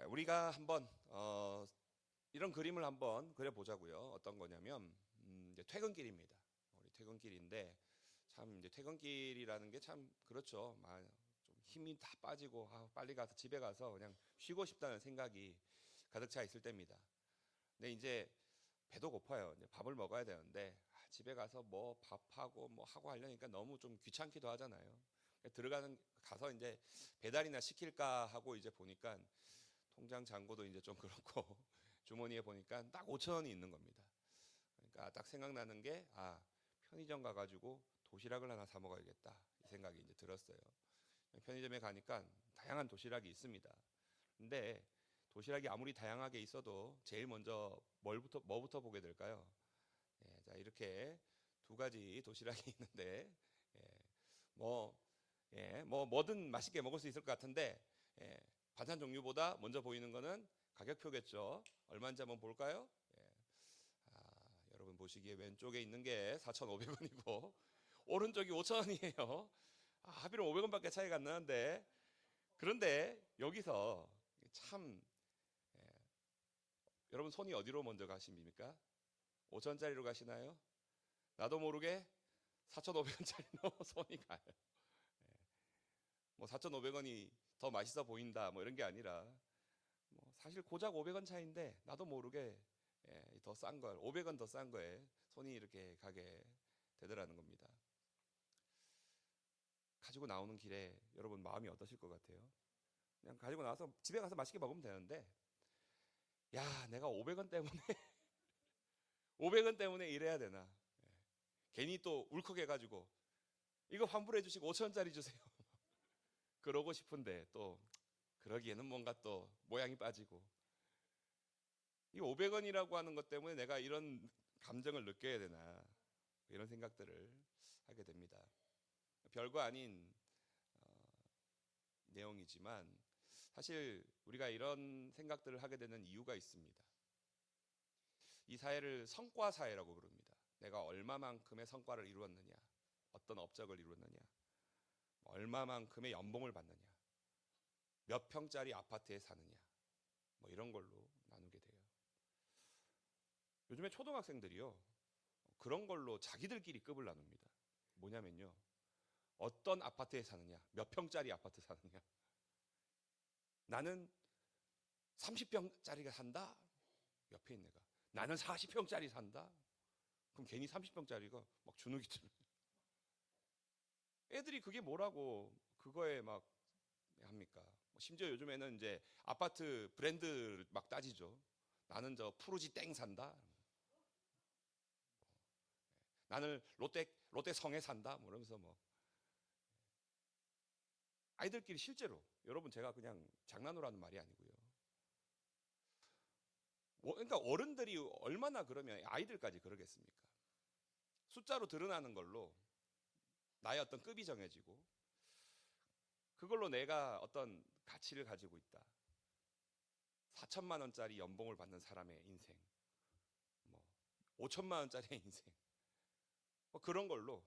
자, 우리가 한번 이런 그림을 한번 그려보자고요. 어떤 거냐면 이제 퇴근길입니다. 우리 퇴근길인데 참 이제 퇴근길이라는 게 참 그렇죠. 좀 힘이 다 빠지고 빨리 가서 집에 가서 그냥 쉬고 싶다는 생각이 가득 차 있을 때입니다. 근데 이제 배도 고파요. 이제 밥을 먹어야 되는데 집에 가서 뭐 밥하고 뭐 하고 하려니까 너무 좀 귀찮기도 하잖아요. 가서 이제 배달이나 시킬까 하고 이제 보니까 통장 잔고도 이제 좀 그렇고 주머니에 보니까 딱 5천 원이 있는 겁니다. 그러니까 딱 생각나는 게 편의점 가가지고 도시락을 하나 사 먹어야겠다 이 생각이 이제 들었어요. 편의점에 가니까 다양한 도시락이 있습니다. 근데 도시락이 아무리 다양하게 있어도 제일 먼저 뭐부터 보게 될까요? 자, 이렇게 두 가지 도시락이 있는데 예, 뭐, 뭐든 맛있게 먹을 수 있을 것 같은데 예, 반찬 종류보다 먼저 보이는 거는 가격표겠죠. 얼마인지 한번 볼까요? 예, 여러분 보시기에 왼쪽에 있는 게 4,500원이고 오른쪽이 5,000원이에요. 하필은 500원밖에 차이가 안 나는데 그런데 여기서 참 여러분 손이 어디로 먼저 가십니까? 5,000원짜리로 가시나요? 나도 모르게 4,500원짜리로 손이 가요. 뭐 4,500원이 더 맛있어 보인다 뭐 이런 게 아니라 뭐 사실 고작 500원 차이인데 나도 모르게 더 싼 걸 500원 더 싼 거에 손이 이렇게 가게 되더라는 겁니다. 가지고 나오는 길에 여러분 마음이 어떠실 것 같아요? 그냥 가지고 나와서 집에 가서 맛있게 먹으면 되는데 야 내가 500원 때문에 500원 때문에 이래야 되나 괜히 또 울컥해가지고 이거 환불해 주시고 5천원짜리 주세요 그러고 싶은데 또 그러기에는 뭔가 또 모양이 빠지고 이 500원이라고 하는 것 때문에 내가 이런 감정을 느껴야 되나 이런 생각들을 하게 됩니다. 별거 아닌 내용이지만 사실 우리가 이런 생각들을 하게 되는 이유가 있습니다. 이 사회를 성과 사회라고 부릅니다. 내가 얼마만큼의 성과를 이루었느냐, 어떤 업적을 이루었느냐, 얼마만큼의 연봉을 받느냐, 몇 평짜리 아파트에 사느냐, 뭐 이런 걸로 나누게 돼요. 요즘에 초등학생들이요, 그런 걸로 자기들끼리 급을 나눕니다. 뭐냐면요, 어떤 아파트에 사느냐, 몇 평짜리 아파트 사느냐. 나는 30평짜리가 산다. 옆에 있는 애가 나는 40평짜리 산다. 그럼 괜히 30평짜리가 막 주눅이 들어요. 애들이 그게 뭐라고 그거에 막 합니까? 뭐 심지어 요즘에는 이제 아파트 브랜드 막 따지죠. 나는 저 푸르지 땡 산다. 나는 롯데 성에 산다. 뭐 이러면서 뭐 아이들끼리 실제로 여러분 제가 그냥 장난으로 하는 말이 아니고요. 그러니까 어른들이 얼마나 그러면 아이들까지 그러겠습니까? 숫자로 드러나는 걸로 나의 어떤 급이 정해지고 그걸로 내가 어떤 가치를 가지고 있다. 4천만 원짜리 연봉을 받는 사람의 인생, 뭐 5천만 원짜리의 인생, 뭐 그런 걸로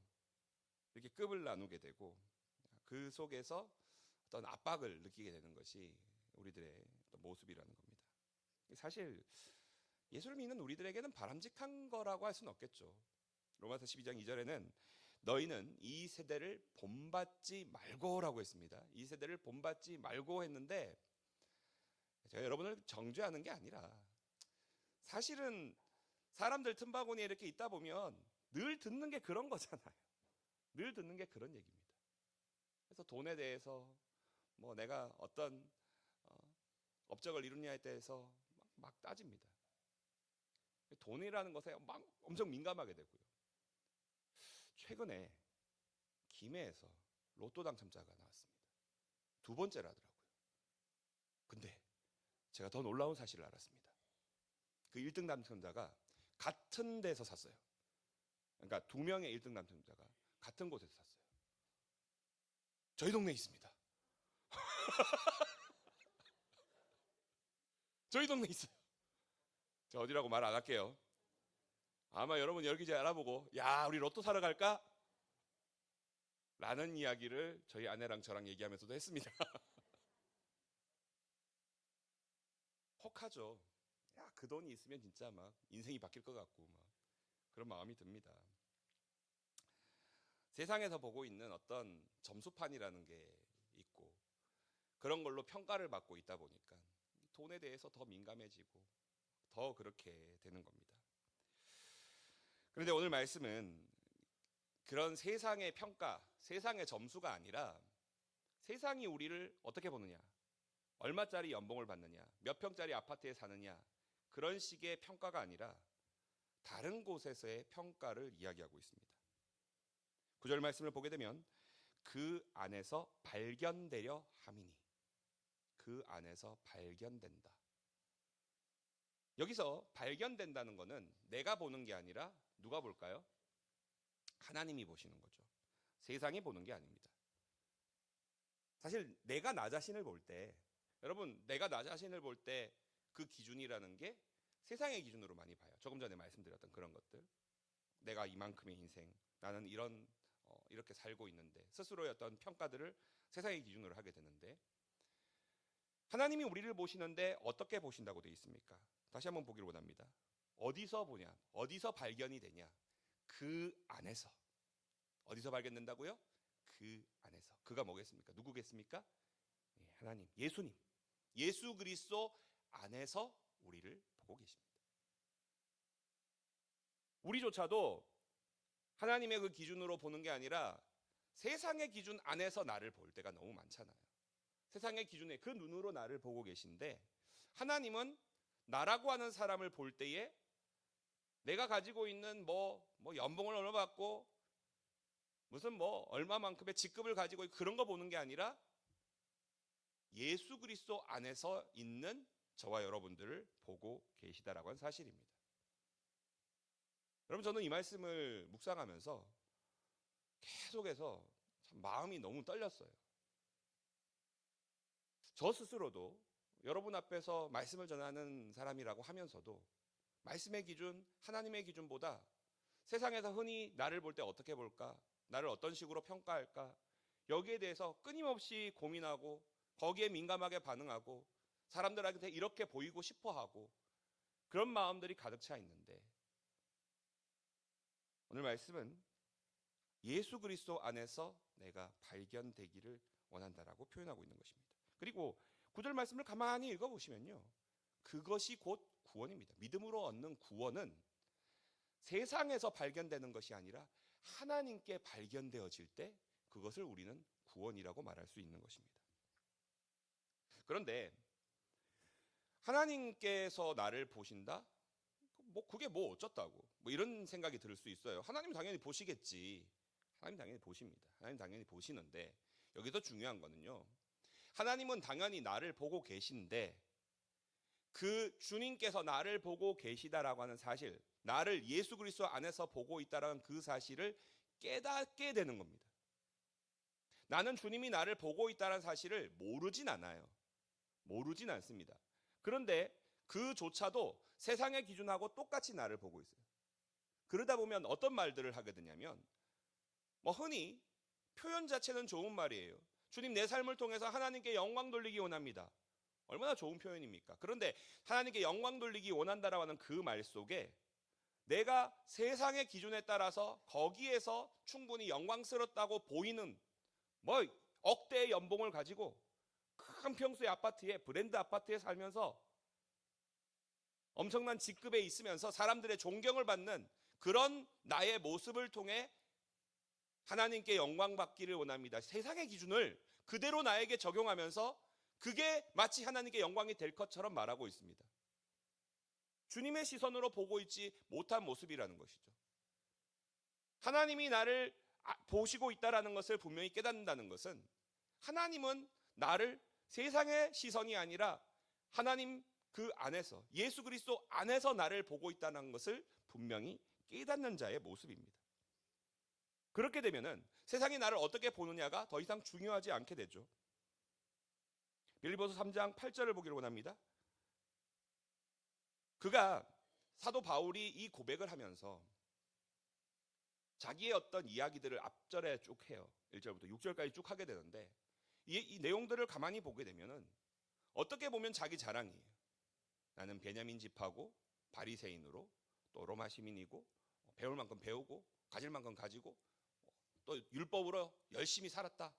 이렇게 급을 나누게 되고 그 속에서 어떤 압박을 느끼게 되는 것이 우리들의 어떤 모습이라는 겁니다. 사실 예수를 믿는 우리들에게는 바람직한 거라고 할 수는 없겠죠. 로마서 12장 2절에는 너희는 이 세대를 본받지 말고라고 했습니다. 이 세대를 본받지 말고 했는데 제가 여러분을 정죄하는 게 아니라 사실은 사람들 틈바구니에 이렇게 있다 보면 늘 듣는 게 그런 거잖아요. 늘 듣는 게 그런 얘기입니다. 그래서 돈에 대해서 뭐 내가 어떤 업적을 이루냐에 대해서 막 따집니다. 돈이라는 것에 막 엄청 민감하게 되고요. 최근에 김해에서 로또 당첨자가 나왔습니다. 두 번째라더라고요. 근데 제가 더 놀라운 사실을 알았습니다. 그 1등 당첨자가 같은 데서 샀어요. 그러니까 두 명의 1등 당첨자가 같은 곳에서 샀어요. 저희 동네에 있습니다. 저희 동네에 있어요. 저 어디라고 말 안 할게요. 아마 여러분 여러 기지 알아보고 야 우리 로또 사러 갈까? 라는 이야기를 저희 아내랑 저랑 얘기하면서도 했습니다. 울컥하죠. 야, 그 돈이 있으면 진짜 막 인생이 바뀔 것 같고 막 그런 마음이 듭니다. 세상에서 보고 있는 어떤 점수판이라는 게 있고 그런 걸로 평가를 받고 있다 보니까 돈에 대해서 더 민감해지고 더 그렇게 되는 겁니다. 그런데 오늘 말씀은 그런 세상의 평가, 세상의 점수가 아니라 세상이 우리를 어떻게 보느냐, 얼마짜리 연봉을 받느냐, 몇 평짜리 아파트에 사느냐, 그런 식의 평가가 아니라 다른 곳에서의 평가를 이야기하고 있습니다. 9절 말씀을 보게 되면 그 안에서 발견되려 함이니, 그 안에서 발견된다. 여기서 발견된다는 것은 내가 보는 게 아니라 누가 볼까요? 하나님이 보시는 거죠. 세상이 보는 게 아닙니다. 사실 내가 나 자신을 볼 때, 여러분 내가 나 자신을 볼 때 그 기준이라는 게 세상의 기준으로 많이 봐요. 조금 전에 말씀드렸던 그런 것들. 내가 이만큼의 인생, 나는 이렇게 살고 있는데 스스로의 어떤 평가들을 세상의 기준으로 하게 되는데 하나님이 우리를 보시는데 어떻게 보신다고 되어 있습니까? 다시 한번 보기를 원합니다. 어디서 보냐? 어디서 발견이 되냐? 그 안에서. 어디서 발견된다고요? 그 안에서. 그가 뭐겠습니까? 누구겠습니까? 하나님, 예수님. 예수 그리스도 안에서 우리를 보고 계십니다. 우리조차도 하나님의 그 기준으로 보는 게 아니라 세상의 기준 안에서 나를 볼 때가 너무 많잖아요. 세상의 기준에 그 눈으로 나를 보고 계신데 하나님은 나라고 하는 사람을 볼 때에 내가 가지고 있는 뭐 연봉을 얼마 받고 무슨 얼마만큼의 직급을 가지고 그런 거 보는 게 아니라 예수 그리스도 안에서 있는 저와 여러분들을 보고 계시다라고 하는 사실입니다. 여러분 저는 이 말씀을 묵상하면서 계속해서 참 마음이 너무 떨렸어요. 저 스스로도 여러분 앞에서 말씀을 전하는 사람이라고 하면서도 말씀의 기준, 하나님의 기준보다 세상에서 흔히 나를 볼 때 어떻게 볼까? 나를 어떤 식으로 평가할까? 여기에 대해서 끊임없이 고민하고 거기에 민감하게 반응하고 사람들한테 이렇게 보이고 싶어하고 그런 마음들이 가득 차 있는데 오늘 말씀은 예수 그리스도 안에서 내가 발견되기를 원한다라고 표현하고 있는 것입니다. 그리고 9절 말씀을 가만히 읽어보시면요. 그것이 곧 구원입니다. 믿음으로 얻는 구원은 세상에서 발견되는 것이 아니라 하나님께 발견되어질 때 그것을 우리는 구원이라고 말할 수 있는 것입니다. 그런데 하나님께서 나를 보신다? 그게 어쩌다고 이런 생각이 들 수 있어요. 하나님 당연히 보시겠지. 하나님 당연히 보십니다. 하나님 당연히 보시는데 여기서 중요한 거는요. 하나님은 당연히 나를 보고 계신데 그 주님께서 나를 보고 계시다라고 하는 사실, 나를 예수 그리스도 안에서 보고 있다라는 그 사실을 깨닫게 되는 겁니다. 나는 주님이 나를 보고 있다는 사실을 모르진 않아요. 모르진 않습니다. 그런데 그조차도 세상의 기준하고 똑같이 나를 보고 있어요. 그러다 보면 어떤 말들을 하게 되냐면 흔히 표현 자체는 좋은 말이에요. 주님 내 삶을 통해서 하나님께 영광 돌리기 원합니다. 얼마나 좋은 표현입니까? 그런데 하나님께 영광 돌리기 원한다라고 하는 그 말 속에 내가 세상의 기준에 따라서 거기에서 충분히 영광스럽다고 보이는 억대의 연봉을 가지고 큰 평수의 아파트에 브랜드 아파트에 살면서 엄청난 직급에 있으면서 사람들의 존경을 받는 그런 나의 모습을 통해 하나님께 영광 받기를 원합니다. 세상의 기준을 그대로 나에게 적용하면서 그게 마치 하나님께 영광이 될 것처럼 말하고 있습니다. 주님의 시선으로 보고 있지 못한 모습이라는 것이죠. 하나님이 나를 보시고 있다라는 것을 분명히 깨닫는다는 것은 하나님은 나를 세상의 시선이 아니라 하나님 그 안에서 예수 그리스도 안에서 나를 보고 있다는 것을 분명히 깨닫는 자의 모습입니다. 그렇게 되면은 세상이 나를 어떻게 보느냐가 더 이상 중요하지 않게 되죠. 빌립보서 3장 8절을 보기를 원합니다. 그가 사도 바울이 이 고백을 하면서 자기의 어떤 이야기들을 앞절에 쭉 해요. 1절부터 6절까지 쭉 하게 되는데 이 내용들을 가만히 보게 되면은 어떻게 보면 자기 자랑이에요. 나는 베냐민 지파고 바리새인으로 또 로마 시민이고 배울 만큼 배우고 가질 만큼 가지고 또 율법으로 열심히 살았다.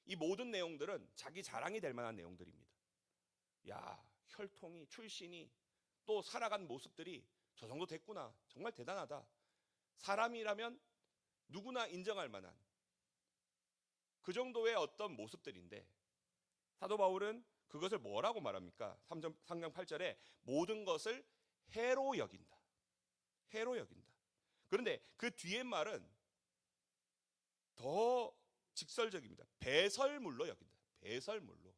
이 모든 내용들은 자기 자랑이 될 만한 내용들입니다. 야, 혈통이 출신이 또 살아간 모습들이 저 정도 됐구나. 정말 대단하다. 사람이라면 누구나 인정할 만한 그 정도의 어떤 모습들인데 사도 바울은 그것을 뭐라고 말합니까? 3장 8절에 모든 것을 해로 여긴다. 해로 여긴다. 그런데 그 뒤에 말은 더 직설적입니다. 배설물로 여긴다. 배설물로.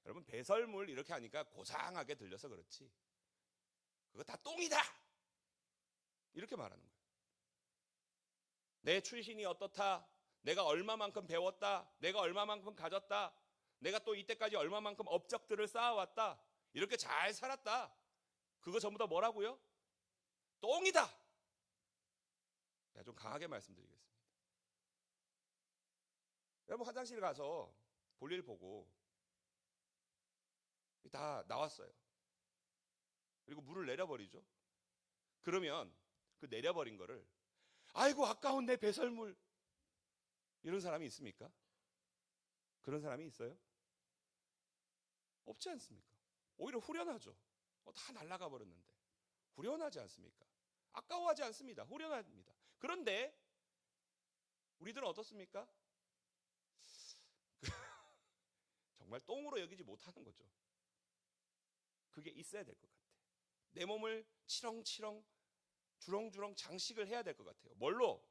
여러분 배설물 이렇게 하니까 고상하게 들려서 그렇지. 그거 다 똥이다. 이렇게 말하는 거예요. 내 출신이 어떻다. 내가 얼마만큼 배웠다. 내가 얼마만큼 가졌다. 내가 또 이때까지 얼마만큼 업적들을 쌓아왔다. 이렇게 잘 살았다. 그거 전부 다 뭐라고요? 똥이다. 제가 좀 강하게 말씀드리겠습니다. 여러분 화장실 가서 볼일 보고 다 나왔어요. 그리고 물을 내려버리죠. 그러면 그 내려버린 거를 아이고 아까운 내 배설물 이런 사람이 있습니까? 그런 사람이 있어요? 없지 않습니까? 오히려 후련하죠. 다 날아가 버렸는데 후련하지 않습니까? 아까워하지 않습니다. 후련합니다. 그런데 우리들은 어떻습니까? 정말 똥으로 여기지 못하는 거죠. 그게 있어야 될 것 같아. 내 몸을 치렁치렁 주렁주렁 장식을 해야 될 것 같아요. 뭘로요?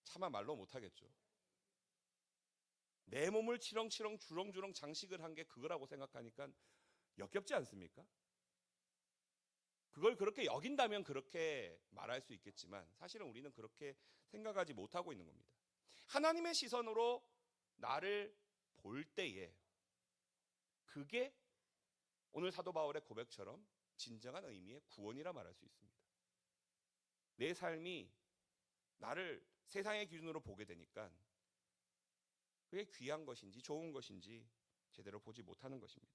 차마 말로 못하겠죠. 내 몸을 치렁치렁 주렁주렁 장식을 한 게 그거라고 생각하니까 역겹지 않습니까? 그걸 그렇게 여긴다면 그렇게 말할 수 있겠지만 사실은 우리는 그렇게 생각하지 못하고 있는 겁니다. 하나님의 시선으로 나를 볼 때에 그게 오늘 사도 바울의 고백처럼 진정한 의미의 구원이라 말할 수 있습니다. 내 삶이 나를 세상의 기준으로 보게 되니까 그게 귀한 것인지 좋은 것인지 제대로 보지 못하는 것입니다.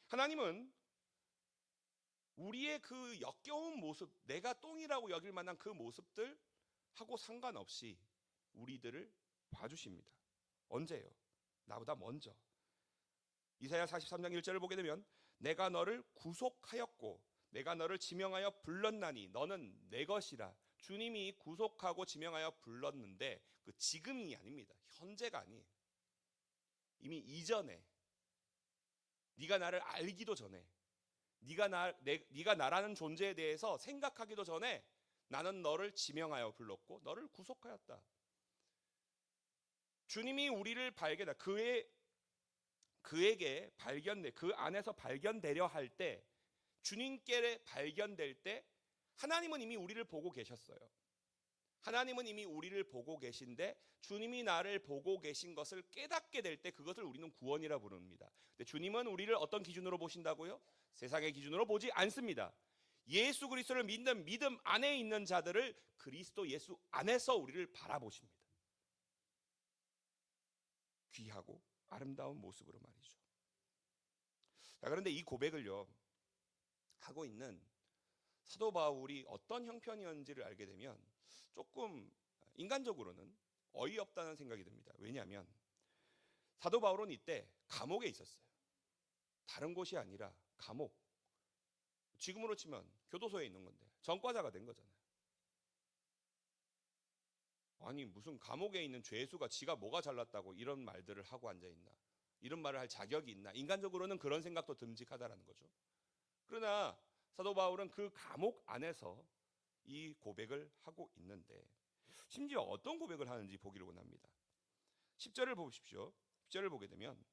하나님은 우리의 그 역겨운 모습, 내가 똥이라고 여길 만한 그 모습들하고 상관없이 우리들을 봐주십니다. 언제요? 나보다 먼저. 이사야 43장 1절을 보게 되면 내가 너를 구속하였고 내가 너를 지명하여 불렀나니 너는 내 것이라. 주님이 구속하고 지명하여 불렀는데 그 지금이 아닙니다. 현재가 아니에요. 이미 이전에 네가 나를 알기도 전에 네가 나라는 존재에 대해서 생각하기도 전에 나는 너를 지명하여 불렀고 너를 구속하였다. 주님이 우리를 발견하 그에게 발견돼 그 안에서 발견되려 할 때 주님께 발견될 때 하나님은 이미 우리를 보고 계셨어요. 하나님은 이미 우리를 보고 계신데 주님이 나를 보고 계신 것을 깨닫게 될 때 그것을 우리는 구원이라 부릅니다. 근데 주님은 우리를 어떤 기준으로 보신다고요? 세상의 기준으로 보지 않습니다. 예수 그리스도를 믿는 믿음 안에 있는 자들을 그리스도 예수 안에서 우리를 바라보십니다. 귀하고 아름다운 모습으로 말이죠. 자, 그런데 이 고백을요 하고 있는 사도 바울이 어떤 형편이었는지를 알게 되면 조금 인간적으로는 어이없다는 생각이 듭니다. 왜냐하면 사도 바울은 이때 감옥에 있었어요. 다른 곳이 아니라 감옥. 지금으로 치면 교도소에 있는 건데 전과자가 된 거잖아요. 아니 무슨 감옥에 있는 죄수가 지가 뭐가 잘났다고 이런 말들을 하고 앉아있나. 이런 말을 할 자격이 있나. 인간적으로는 그런 생각도 듬직하다라는 거죠. 그러나 사도 바울은 그 감옥 안에서 이 고백을 하고 있는데 심지어 어떤 고백을 하는지 보기를 원합니다. 10절을 보십시오. 10절을 보게 되면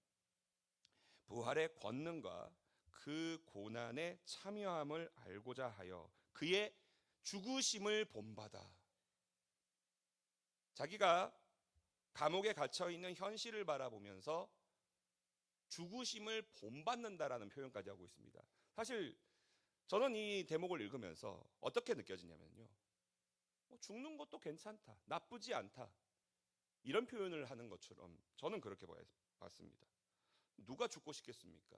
부활의 권능과 그 고난에 참여함을 알고자 하여 그의 죽으심을 본받아. 자기가 감옥에 갇혀 있는 현실을 바라보면서 죽으심을 본받는다라는 표현까지 하고 있습니다. 사실 저는 이 대목을 읽으면서 어떻게 느껴지냐면요. 죽는 것도 괜찮다. 나쁘지 않다. 이런 표현을 하는 것처럼 저는 그렇게 봤습니다. 누가 죽고 싶겠습니까?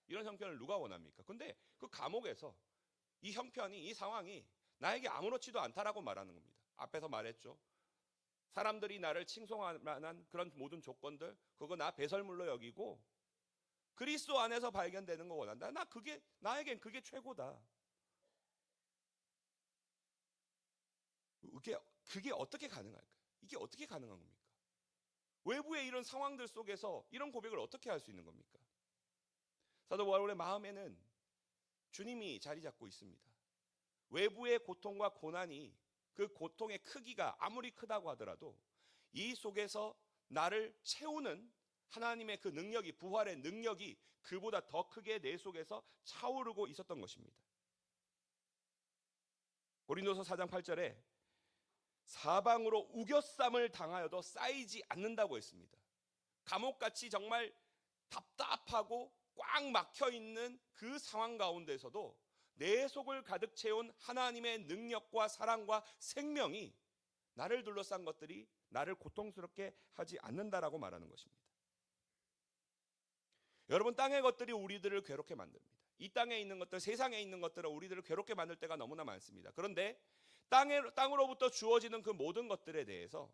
이런 형편을 누가 원합니까? 근데 그 감옥에서 이 형편이, 이 상황이 나에게 아무렇지도 않다라고 말하는 겁니다. 앞에서 말했죠. 사람들이 나를 칭송할 만한 그런 모든 조건들, 그거 나 배설물로 여기고 그리스도 안에서 발견되는 거 원한다. 나에겐 그게 최고다. 그게 어떻게 가능할까요? 이게 어떻게 가능한 겁니까? 외부의 이런 상황들 속에서 이런 고백을 어떻게 할 수 있는 겁니까? 사도 바울의 마음에는 주님이 자리 잡고 있습니다. 외부의 고통과 고난이, 그 고통의 크기가 아무리 크다고 하더라도 이 속에서 나를 채우는 하나님의 그 능력이, 부활의 능력이 그보다 더 크게 내 속에서 차오르고 있었던 것입니다. 고린도서 4장 8절에 사방으로 우겨쌈을 당하여도 쌓이지 않는다고 했습니다. 감옥같이 정말 답답하고 꽉 막혀 있는 그 상황 가운데서도 내 속을 가득 채운 하나님의 능력과 사랑과 생명이 나를 둘러싼 것들이 나를 고통스럽게 하지 않는다라고 말하는 것입니다. 여러분, 땅의 것들이 우리들을 괴롭게 만듭니다. 이 땅에 있는 것들, 세상에 있는 것들은 우리들을 괴롭게 만들 때가 너무나 많습니다. 그런데 땅으로부터 주어지는 그 모든 것들에 대해서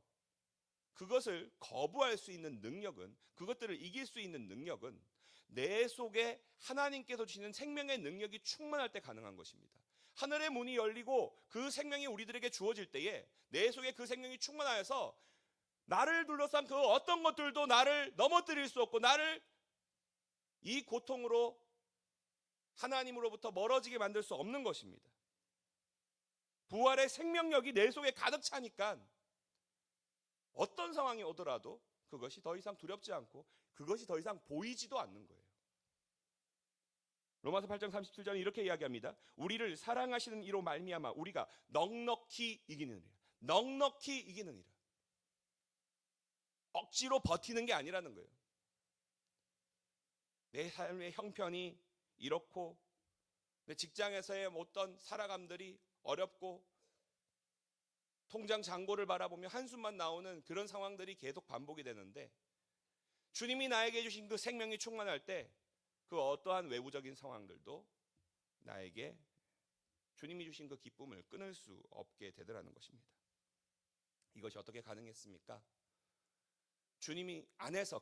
그것을 거부할 수 있는 능력은, 그것들을 이길 수 있는 능력은 내 속에 하나님께서 주시는 생명의 능력이 충만할 때 가능한 것입니다. 하늘의 문이 열리고 그 생명이 우리들에게 주어질 때에 내 속에 그 생명이 충만하여서 나를 둘러싼 그 어떤 것들도 나를 넘어뜨릴 수 없고 나를 이 고통으로 하나님으로부터 멀어지게 만들 수 없는 것입니다. 부활의 생명력이 내 속에 가득 차니까 어떤 상황이 오더라도 그것이 더 이상 두렵지 않고 그것이 더 이상 보이지도 않는 거예요. 로마서 8장 37절은 이렇게 이야기합니다. 우리를 사랑하시는 이로 말미암아 우리가 넉넉히 이기느니라. 넉넉히 이기느니라. 억지로 버티는 게 아니라는 거예요. 내 삶의 형편이 이렇고 내 직장에서의 어떤 살아감들이 어렵고 통장 잔고를 바라보며 한숨만 나오는 그런 상황들이 계속 반복이 되는데 주님이 나에게 주신 그 생명이 충만할 때 그 어떠한 외부적인 상황들도 나에게 주님이 주신 그 기쁨을 끊을 수 없게 되더라는 것입니다. 이것이 어떻게 가능했습니까? 주님이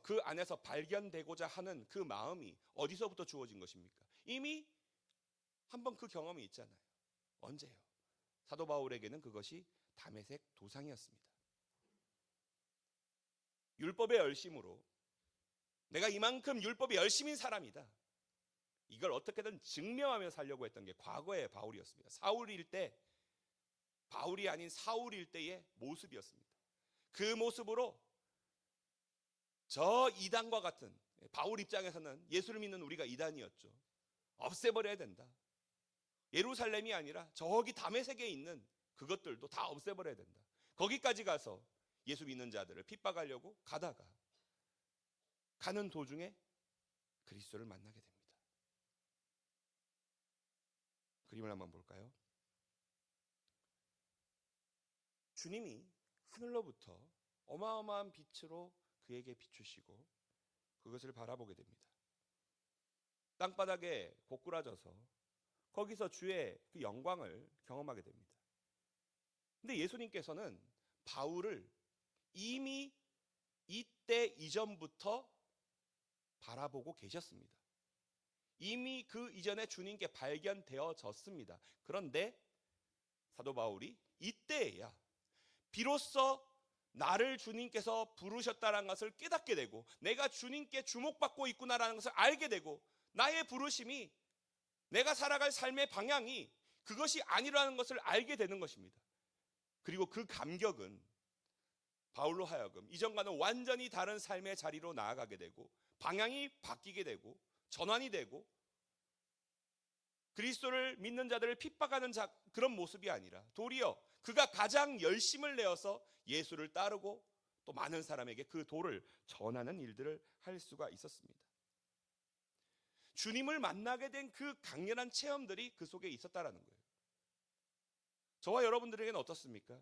그 안에서 발견되고자 하는 그 마음이 어디서부터 주어진 것입니까? 이미 한번 그 경험이 있잖아요. 언제요? 사도 바울에게는 그것이 다메섹 도상이었습니다. 율법의 열심으로 내가 이만큼 율법이 열심인 사람이다. 이걸 어떻게든 증명하며 살려고 했던 게 과거의 바울이었습니다. 바울이 아닌 사울일 때의 모습이었습니다. 그 모습으로 저 이단과 같은, 바울 입장에서는 예수를 믿는 우리가 이단이었죠. 없애버려야 된다. 예루살렘이 아니라 저기 다메섹에 있는 그것들도 다 없애버려야 된다. 거기까지 가서 예수 믿는 자들을 핍박하려고 가다가 가는 도중에 그리스도를 만나게 됩니다. 그림을 한번 볼까요? 주님이 하늘로부터 어마어마한 빛으로 그에게 비추시고 그것을 바라보게 됩니다. 땅바닥에 고꾸라져서 거기서 주의 그 영광을 경험하게 됩니다. 근데 예수님께서는 바울을 이미 이때 이전부터 바라보고 계셨습니다. 이미 그 이전에 주님께 발견되어졌습니다. 그런데 사도 바울이 이때야 비로소 나를 주님께서 부르셨다는 것을 깨닫게 되고 내가 주님께 주목받고 있구나라는 것을 알게 되고 나의 부르심이, 내가 살아갈 삶의 방향이 그것이 아니라는 것을 알게 되는 것입니다. 그리고 그 감격은 바울로 하여금 이전과는 완전히 다른 삶의 자리로 나아가게 되고 방향이 바뀌게 되고 전환이 되고 그리스도를 믿는 자들을 핍박하는 그런 모습이 아니라 도리어 그가 가장 열심을 내어서 예수를 따르고 또 많은 사람에게 그 도를 전하는 일들을 할 수가 있었습니다. 주님을 만나게 된 그 강렬한 체험들이 그 속에 있었다라는 거예요. 저와 여러분들에게는 어떻습니까?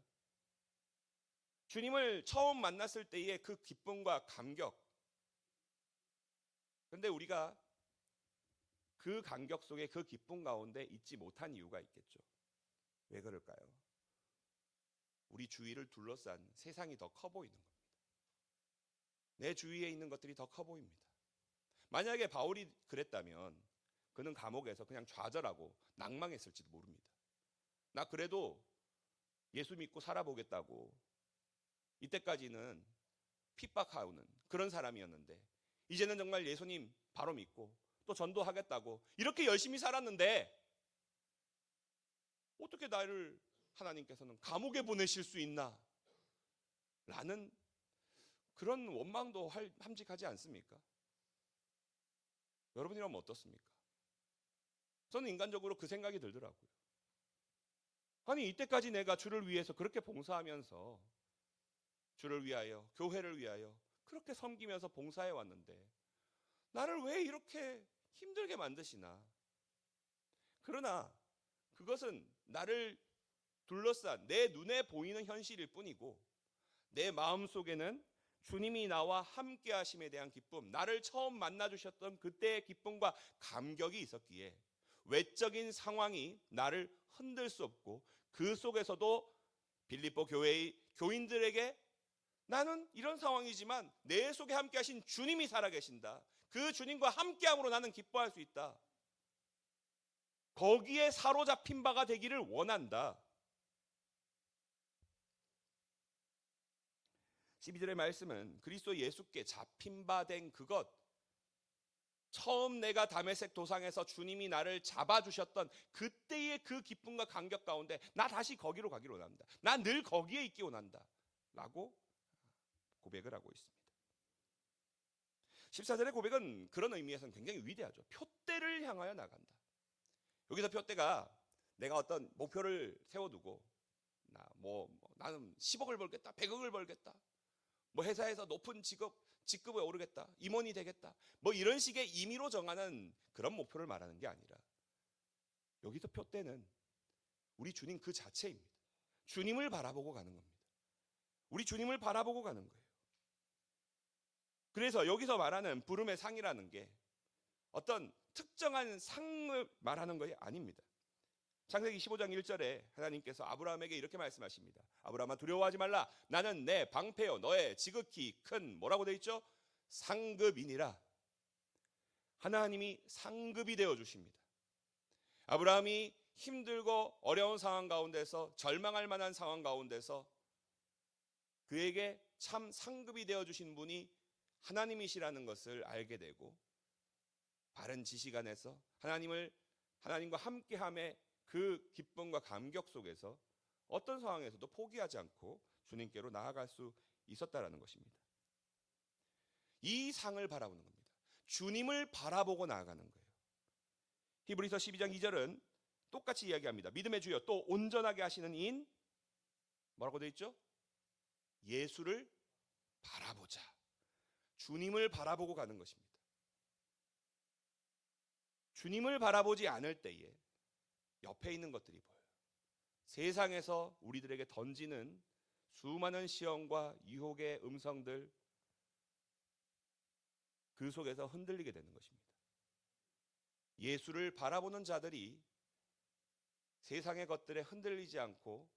주님을 처음 만났을 때의 그 기쁨과 감격, 그런데 우리가 그 간격 속에 그 기쁨 가운데 있지 못한 이유가 있겠죠. 왜 그럴까요? 우리 주위를 둘러싼 세상이 더 커 보이는 겁니다. 내 주위에 있는 것들이 더 커 보입니다. 만약에 바울이 그랬다면 그는 감옥에서 그냥 좌절하고 낭망했을지도 모릅니다. 나 그래도 예수 믿고 살아보겠다고 이때까지는 핍박하는 그런 사람이었는데 이제는 정말 예수님 바로 믿고 또 전도하겠다고 이렇게 열심히 살았는데 어떻게 나를 하나님께서는 감옥에 보내실 수 있나? 라는 그런 원망도 함직하지 않습니까? 여러분이라면 어떻습니까? 저는 인간적으로 그 생각이 들더라고요. 아니 이때까지 내가 주를 위해서 그렇게 봉사하면서 주를 위하여 교회를 위하여 그렇게 섬기면서 봉사해 왔는데 나를 왜 이렇게 힘들게 만드시나? 그러나 그것은 나를 둘러싼 내 눈에 보이는 현실일 뿐이고 내 마음속에는 주님이 나와 함께 하심에 대한 기쁨, 나를 처음 만나 주셨던 그때의 기쁨과 감격이 있었기에 외적인 상황이 나를 흔들 수 없고 그 속에서도 빌립보 교회의 교인들에게 나는 이런 상황이지만 내 속에 함께 하신 주님이 살아계신다. 그 주님과 함께함으로 나는 기뻐할 수 있다. 거기에 사로잡힌 바가 되기를 원한다. 12절의 말씀은 그리스도 예수께 잡힌 바 된 그것, 처음 내가 다메섹 도상에서 주님이 나를 잡아주셨던 그때의 그 기쁨과 감격 가운데 나 다시 거기로 가기를 원합니다. 나 늘 거기에 있기 원한다 라고 고백을 하고 있습니다. 14절의 고백은 그런 의미에서는 굉장히 위대하죠. 표대를 향하여 나간다. 여기서 표대가 내가 어떤 목표를 세워두고 나는 10억을 벌겠다, 100억을 벌겠다, 뭐 회사에서 높은 직급에 오르겠다, 임원이 되겠다, 뭐 이런 식의 임의로 정하는 그런 목표를 말하는 게 아니라 여기서 표대는 우리 주님 그 자체입니다. 주님을 바라보고 가는 겁니다. 우리 주님을 바라보고 가는 거예요. 그래서 여기서 말하는 부름의 상이라는 게 어떤 특정한 상을 말하는 것이 아닙니다. 창세기 15장 1절에 하나님께서 아브라함에게 이렇게 말씀하십니다. 아브라함아 두려워하지 말라. 나는 내 방패요 너의 지극히 큰 뭐라고 되어 있죠? 상급이니라. 하나님이 상급이 되어 주십니다. 아브라함이 힘들고 어려운 상황 가운데서 절망할 만한 상황 가운데서 그에게 참 상급이 되어 주신 분이 하나님이시라는 것을 알게 되고 바른 지식 안에서 하나님과 함께함의 그 기쁨과 감격 속에서 어떤 상황에서도 포기하지 않고 주님께로 나아갈 수 있었다라는 것입니다. 이 상을 바라보는 겁니다. 주님을 바라보고 나아가는 거예요. 히브리서 12장 2절은 똑같이 이야기합니다. 믿음의 주여 또 온전하게 하시는 이인 뭐라고 되어 있죠? 예수를 바라보자. 주님을 바라보고 가는 것입니다. 주님을 바라보지 않을 때에 옆에 있는 것들이 보여요. 세상에서 우리들에게 던지는 수많은 시험과 유혹의 음성들, 그 속에서 흔들리게 되는 것입니다. 예수를 바라보는 자들이 세상의 것들에 흔들리지 않고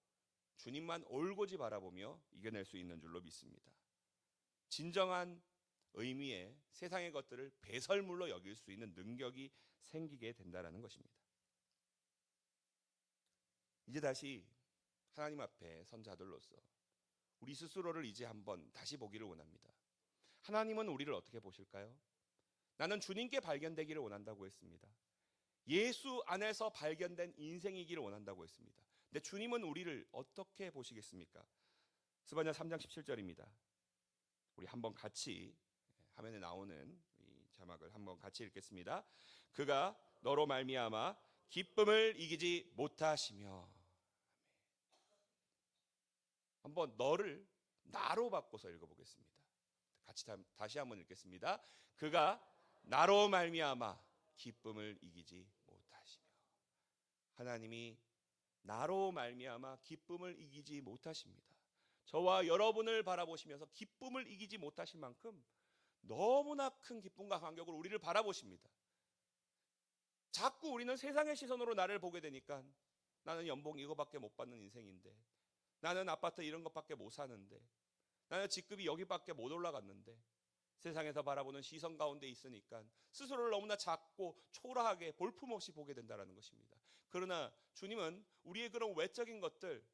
주님만 올곧이 바라보며 이겨낼 수 있는 줄로 믿습니다. 진정한 의미의 세상의 것들을 배설물로 여길 수 있는 능력이 생기게 된다는 것입니다. 이제 다시 하나님 앞에 선 자들로서 우리 스스로를 이제 한번 다시 보기를 원합니다. 하나님은 우리를 어떻게 보실까요? 나는 주님께 발견되기를 원한다고 했습니다. 예수 안에서 발견된 인생이기를 원한다고 했습니다. 근데 주님은 우리를 어떻게 보시겠습니까? 스바냐 3장 17절입니다. 우리 한번 같이 화면에 나오는 이 자막을 한번 같이 읽겠습니다. 그가 너로 말미암아 기쁨을 이기지 못하시며. 한번 너를 나로 바꿔서 읽어보겠습니다. 같이 다시 한번 읽겠습니다. 그가 나로 말미암아 기쁨을 이기지 못하시며. 하나님이 나로 말미암아 기쁨을 이기지 못하십니다. 저와 여러분을 바라보시면서 기쁨을 이기지 못하실 만큼 너무나 큰 기쁨과 감격으로 우리를 바라보십니다. 자꾸 우리는 세상의 시선으로 나를 보게 되니까 나는 연봉 이거밖에 못 받는 인생인데, 나는 아파트 이런 것밖에 못 사는데, 나는 직급이 여기밖에 못 올라갔는데, 세상에서 바라보는 시선 가운데 있으니까 스스로를 너무나 작고 초라하게 볼품없이 보게 된다는 것입니다. 그러나 주님은 우리의 그런 외적인 것들,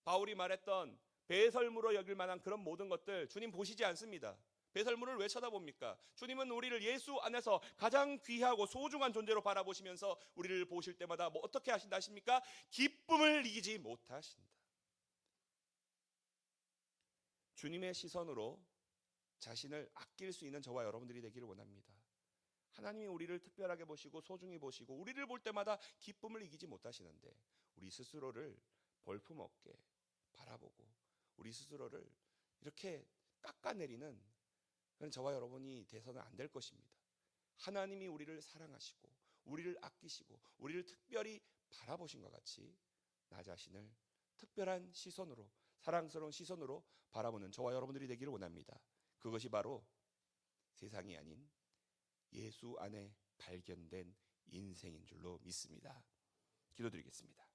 바울이 말했던 배설물로 여길 만한 그런 모든 것들 주님 보시지 않습니다. 배설물을 왜 쳐다봅니까? 주님은 우리를 예수 안에서 가장 귀하고 소중한 존재로 바라보시면서 우리를 보실 때마다 뭐 어떻게 하신다 하십니까? 기쁨을 이기지 못하신다. 주님의 시선으로 자신을 아낄 수 있는 저와 여러분들이 되기를 원합니다. 하나님이 우리를 특별하게 보시고 소중히 보시고 우리를 볼 때마다 기쁨을 이기지 못하시는데, 우리 스스로를 볼품없게 바라보고 우리 스스로를 이렇게 깎아내리는 그런 저와 여러분이 돼서는 안 될 것입니다. 하나님이 우리를 사랑하시고 우리를 아끼시고 우리를 특별히 바라보신 것 같이 나 자신을 특별한 시선으로, 사랑스러운 시선으로 바라보는 저와 여러분들이 되기를 원합니다. 그것이 바로 세상이 아닌 예수 안에 발견된 인생인 줄로 믿습니다. 기도드리겠습니다.